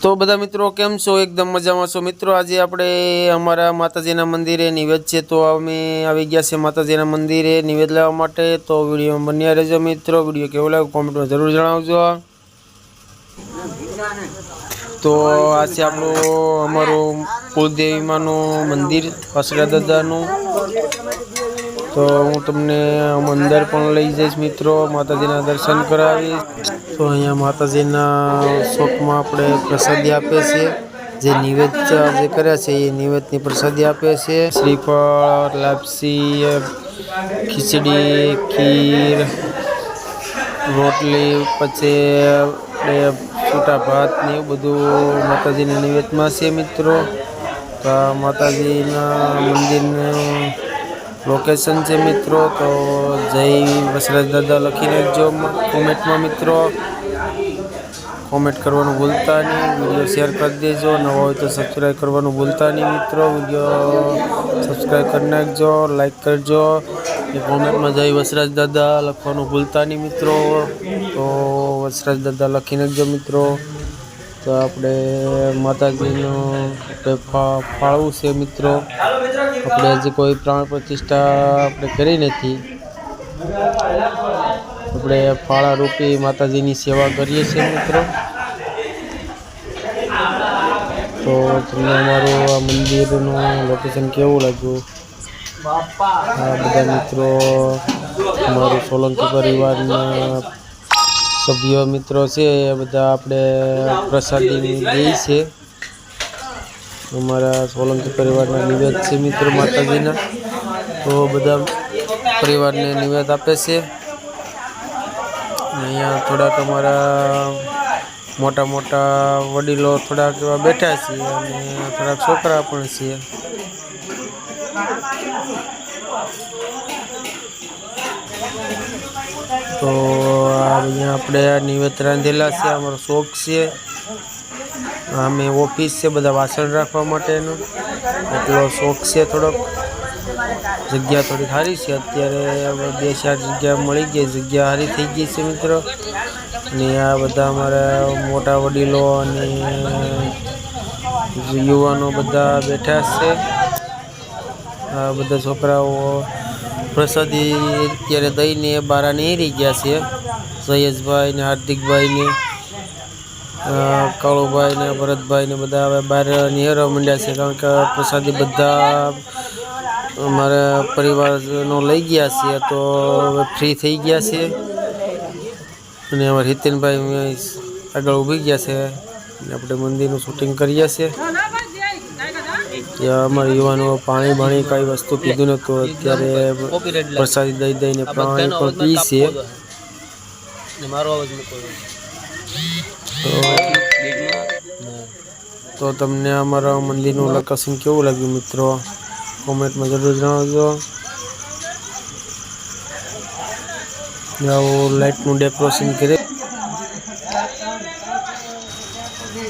तो बधा मित्रों केम छो एकदम मजा में छो मित्रों। आज आपणे अमरा माताजीना मंदिरे निवेद छे तो अमे आवी गया छे माताजीना मंदिरे निवेद लेवा माटे। तो विडियो में बन्या रहेजो मित्रों। विडियो केवो लाग्यो कमेंट में जरूर जणावजो। तो आज छे आपणो अमारो कुलदेवी मानु मंदिर वासुदेव दादानु। तो हूँ तमने अंदर पण लई जईश मित्रों, माताजीना दर्शन करावीश। तो अहींया माताजीना शोकमां आपणे प्रसादी आपे छे, जे निवेद जे कर्या छे ए निवेदनी प्रसादी आपे छे। श्रीफळ, लापसी, खीचड़ी, खीर, रोटली, पछी छूटा भात ने बधुं माताजीना निवेदमां छे मित्रों। तो माताजीना मंदिरनुं लोकेशन है मित्रों। तो जय वसराज दादा लखी नाखजो कमेंट में मित्रों। कमेंट करवानुं भूलता नहीं, वीडियो शेयर कर देजो। नवा हो तो सब्सक्राइब करवानुं भूलता नहीं मित्रों। वीडियो सब्सक्राइब कर नाखजो, लाइक करजो। कमेंट में जय वसराज दादा लखवानुं भूलता नहीं मित्रों। तो वसराज दादा लखी नाखजो मित्रों। तो आपणे माताजीनुं फाळवुं छे मित्रों। આપણે હજી કોઈ પ્રાણ પ્રતિષ્ઠા આપણે કરી નથી। આપણે ફાળારૂપી માતાજીની સેવા કરીએ છીએ મિત્રો। તો તમને અમારું આ મંદિરનું લોકેશન કેવું લાગ્યું? આ બધા મિત્રો અમારું સોલંકી પરિવારના સભ્યો મિત્રો છે એ બધા આપણે પ્રસાદી દે છે। अमरा सोलंकी परिवार निवेद से मित्र माताजीना। तो बधा परिवार ने निवेद आपे छे। अहींया थोड़ाक अमरा मोटा मोटा वडीलो थोड़ाक एवा बैठा छे अने थोड़ाक छोकरा पण छे। तो अहींया आपणे निवेद रांधेला छे, अमरो शौक छे। आमे ऑफिस से बधा वासण राखवा माटेनो एटलो शौक छे। थोड़ोक जग्या थोड़ी सारी छे, अत्यारे 2-4 जग्या मळी गई, जग्या सारी थई गई छे मित्रों। अने आ बधा अमारा मोटा वडीलो अने युवानो बधा बैठा छे। आ बधा छोकराओ प्रसादी अत्यारे दईने बारा नेरी गया छे। सयेशभाई ने हार्दिकभाई ने काळुभाई ने भरतभाई ने बधा हवे बहार निहरवा मंड्या छे, कारण के प्रसादी बधा अमारा परिवारनो लई गया छे। तो हवे फ्री थई गया छे अने अमारा हितेनभाई आगळ ऊभी गया छे अने आपणे मंदिरनुं शूटिंग करीए छे। ત્યાં અમારા યુવાનો પાણી ભાણી કઈ વસ્તુ પીધું નહોતું, અત્યારે પ્રસાદી દઈ દઈને પાણી પણ પી છે। तो तमने अमरा मंदिरनुं लोकेशन केवुं लाग्युं मित्रों? कमेंट में जरूर जणावजो। लाइटनुं डेकोरेशन करे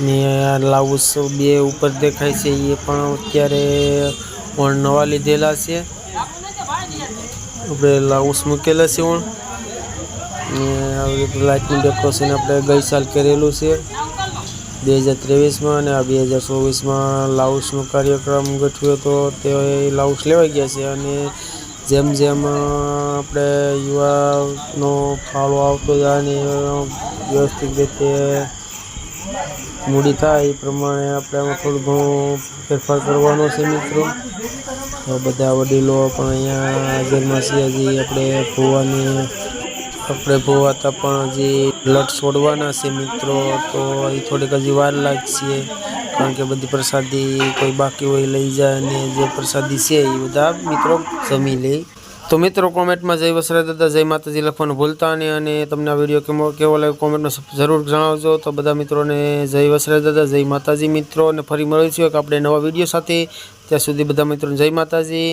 ने लाउस बे ऊपर देखाय छे, ये पण अत्यारे नवा लीधेला छे। आपणे लाउस मूकेला छे लाइटनुं डेकोरेशन आपणे गई साल करेलुं छे 2023 में। आ 2024 में लाउसनो कार्यक्रम गठव्यो तो ते लाउस लेवाई गया छे। अने जेम जेम आपणे युवानो फाळो आवतो जाय ने व्यवस्थित रीते मूडी थाय ए प्रमाणे आपणे आमां थोडुं घणुं फेरफार करवानो छे मित्रों। तो बधा वडीलो पण अहींया हाजરમાં છે। हजी आपणे ભુવાની આપણે ભોવાતા પણ હજી લટ છોડવાના છે મિત્રો। તો એ થોડીક હજી વાર લાગશે, કારણ કે બધી પ્રસાદી કોઈ બાકી હોય લઈ જાય અને જે પ્રસાદી છે એ બધા મિત્રો જમી લે। તો મિત્રો કોમેન્ટમાં જય વસરાજ દાદા જય માતાજી લખવાનું ભૂલતા નહીં, અને તમને આ વિડીયો કેવો લાગ્યો કોમેન્ટમાં જરૂર જણાવજો। તો બધા મિત્રોને જય વસરાજ દાદા જય માતાજી મિત્રો, અને ફરી મળીશું એક આપણે નવા વિડીયો સાથે। ત્યાં સુધી બધા મિત્રોને જય માતાજી।